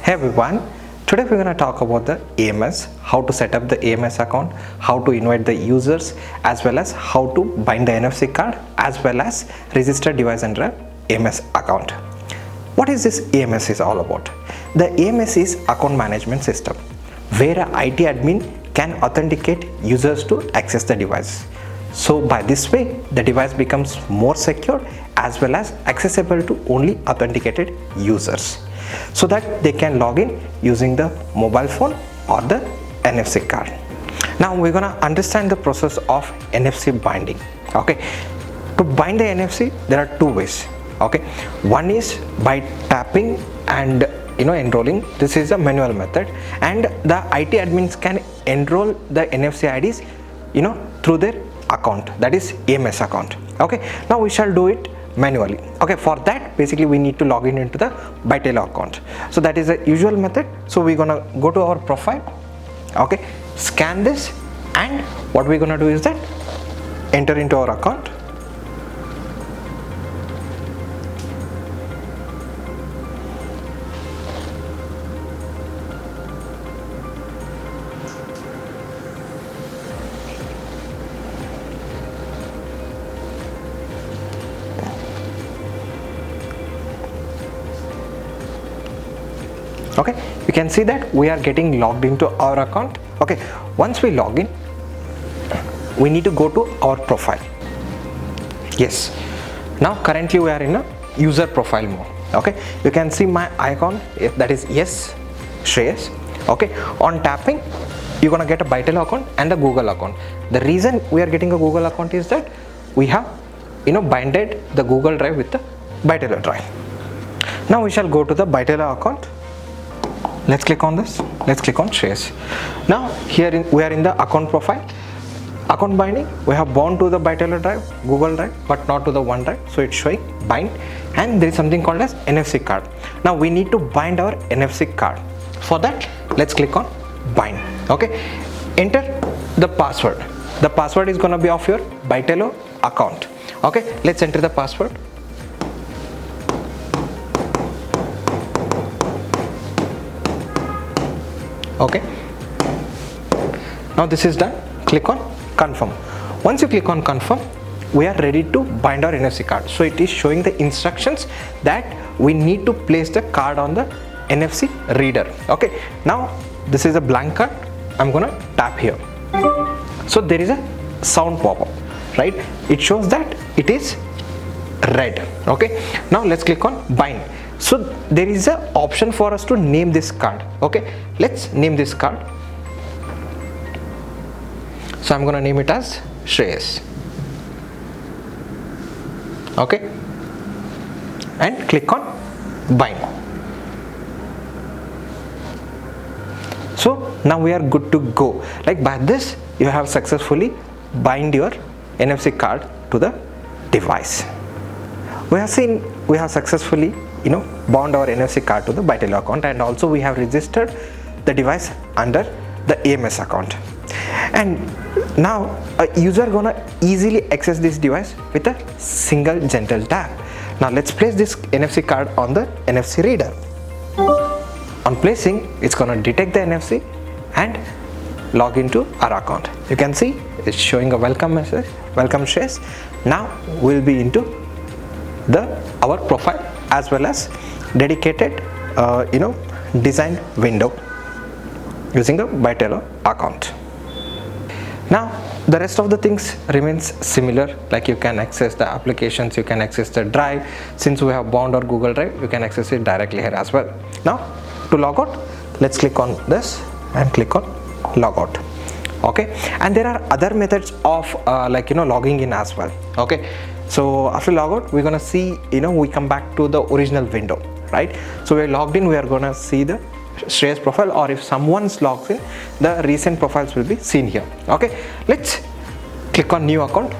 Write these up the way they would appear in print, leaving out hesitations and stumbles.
Hey everyone, today we're going to talk about the AMS, how to set up the AMS account, how to invite the users, as well as how to bind the NFC card, as well as register device under AMS account. What is this AMS is all about? The AMS is account management system, where an IT admin can authenticate users to access the device. So by this way, the device becomes more secure as well as accessible to only authenticated users, so that they can log in using the mobile phone or the NFC card. Now we're gonna understand the process of NFC binding. Okay, to bind the NFC, there are two ways. Okay, one is by tapping and enrolling. This is a manual method, and the IT admins can enroll the NFC IDs through their account, that is AMS account. Okay, now we shall do it manually. Okay, for that basically we need to log in into the Bytelo account. So that is the usual method. So we're gonna go to our profile, okay, scan this, and what we're gonna do is that enter into our account. Okay, you can see that we are getting logged into our account. Okay, once we log in, we need to go to our profile. Yes, now currently we are in a user profile mode. Okay, you can see my icon, that is yes Shreyas. Okay, on tapping you're gonna get a Bytelo account and a Google account. The reason we are getting a Google account is that we have binded the Google Drive with the Bytelo Drive. Now we shall go to the Bytelo account. Let's click on this. Let's click on Trace. Now here we are in the account profile. Account binding, we have bound to the Bytelo Drive, Google Drive, but not to the OneDrive. So it's showing bind, and there is something called as NFC card. Now we need to bind our NFC card. For that, let's click on bind. Okay, enter the password. The password is gonna be of your Bytelo account. Okay, let's enter the password. Okay, now this is done. Click on confirm. Once you click on confirm, we are ready to bind our NFC card. So it is showing the instructions that we need to place the card on the NFC reader. Okay, now this is a blank card. I'm gonna tap here. So there is a sound pop-up, right? It shows that it is red. Okay, now let's click on bind. So there is an option for us to name this card. Okay, let's name this card. So I'm gonna name it as Shreyas. Okay, and click on bind. So now we are good to go. Like by this, you have successfully bind your NFC card to the device. We have successfully bound our NFC card to the Bytelo account, and also we have registered the device under the AMS account. And now a user gonna easily access this device with a single gentle tap. Now let's place this NFC card on the NFC reader. On placing, it's gonna detect the NFC and log into our account. You can see it's showing a welcome message, welcome Shreyas. Now we'll be into our profile as well as dedicated designed window using a Bytelo account. Now the rest of the things remains similar, like you can access the applications, you can access the drive. Since we have bound our Google Drive, you can access it directly here as well. Now to log out, let's click on this and click on log out. Okay, and there are other methods of logging in as well. Okay, so after logout, we're gonna see we come back to the original window, right? So we're logged in, we are gonna see the Shreyas profile, or if someone's logged in, the recent profiles will be seen here. Okay, let's click on new account.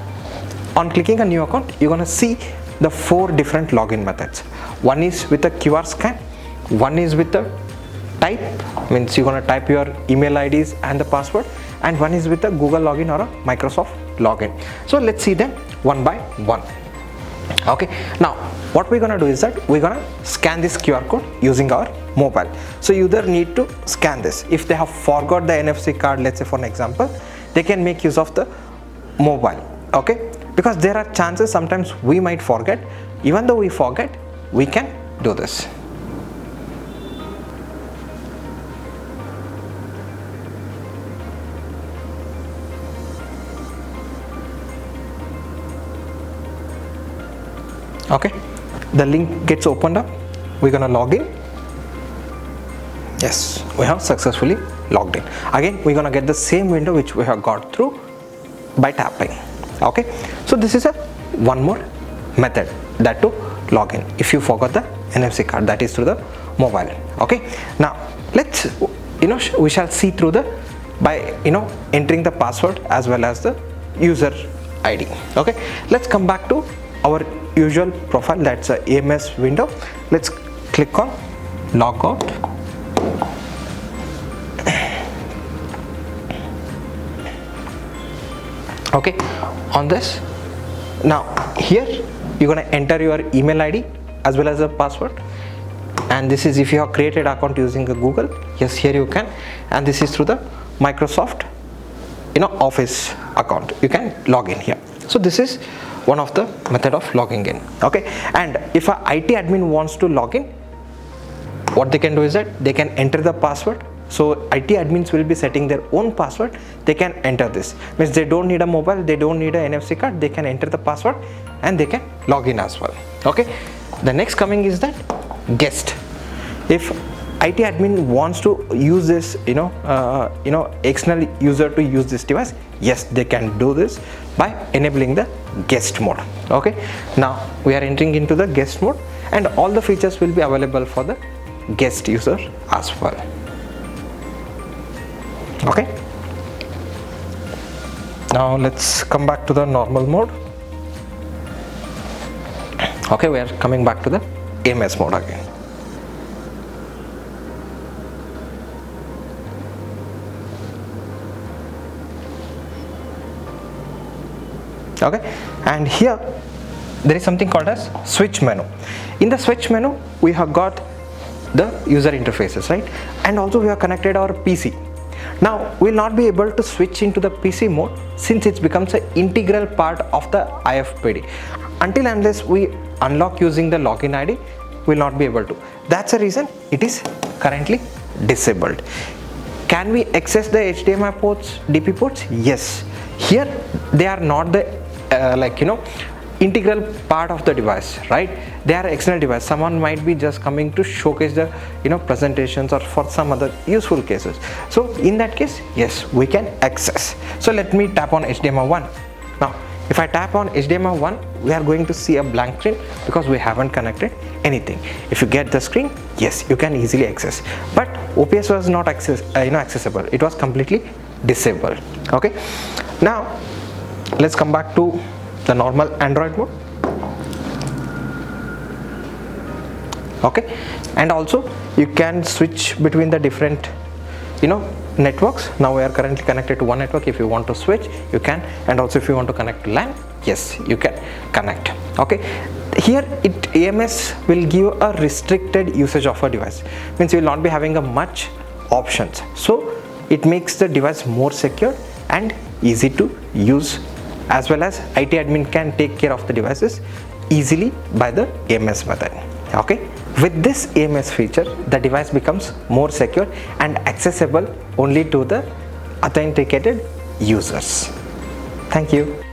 On clicking a new account, you're gonna see the 4 different login methods. One is with a QR scan, one is with the type, means you're gonna type your email IDs and the password, and one is with a Google login or a Microsoft login. So let's see them one by one. Okay, now what we're gonna do is that we're gonna scan this QR code using our mobile. So you either need to scan this. If they have forgot the NFC card, let's say for an example, they can make use of the mobile. Okay, because there are chances sometimes we might forget. Even though we forget, we can do this. Okay, the link gets opened up. We're gonna log in. Yes, we have successfully logged in. Again, we're gonna get the same window which we have got through by tapping. Okay, so this is a one more method that to log in if you forgot the NFC card, that is through the mobile. Okay, now let's we shall see through the by entering the password as well as the user ID. Okay, let's come back to our usual profile, that's a AMS window. Let's click on logout. Okay, on this, now here you're going to enter your email ID as well as a password, and this is if you have created account using a Google. Yes, here you can, and this is through the Microsoft Office account. You can log in here. So this is one of the method of logging in. Okay, and if a IT admin wants to log in, what they can do is that they can enter the password. So IT admins will be setting their own password. They can enter this. Means they don't need a mobile, they don't need a NFC card. They can enter the password and they can log in as well. Okay. The next coming is that guest. If IT admin wants to use this, external user to use this device, yes, they can do this by enabling the guest mode. Okay. Now we are entering into the guest mode, and all the features will be available for the guest user as well. Okay, now let's come back to the normal mode. Okay, we are coming back to the AMS mode again. Okay, and here there is something called as switch menu. In the switch menu we have got the user interfaces, right? And also we have connected our PC. Now we will not be able to switch into the PC mode since it becomes an integral part of the IFPD. Until unless we unlock using the login ID, we will not be able to. That's the reason it is currently disabled. Can we access the HDMI ports, DP ports? Yes. Here they are not the integral part of the device, right? They are external device. Someone might be just coming to showcase the presentations or for some other useful cases. So in that case, yes, we can access. So let me tap on HDMI 1. Now if I tap on HDMI 1, we are going to see a blank screen because we haven't connected anything. If you get the screen, yes, you can easily access, but OPS was not accessible. It was completely disabled. Okay, now let's come back to the normal Android mode. Okay, and also you can switch between the different networks. Now we are currently connected to one network. If you want to switch, you can, and also if you want to connect to LAN, yes, you can connect. Okay, here AMS will give a restricted usage of a device, means you will not be having a much options, so it makes the device more secure and easy to use, as well as IT admin can take care of the devices easily by the AMS method. Okay, with this AMS feature, the device becomes more secure and accessible only to the authenticated users. Thank you.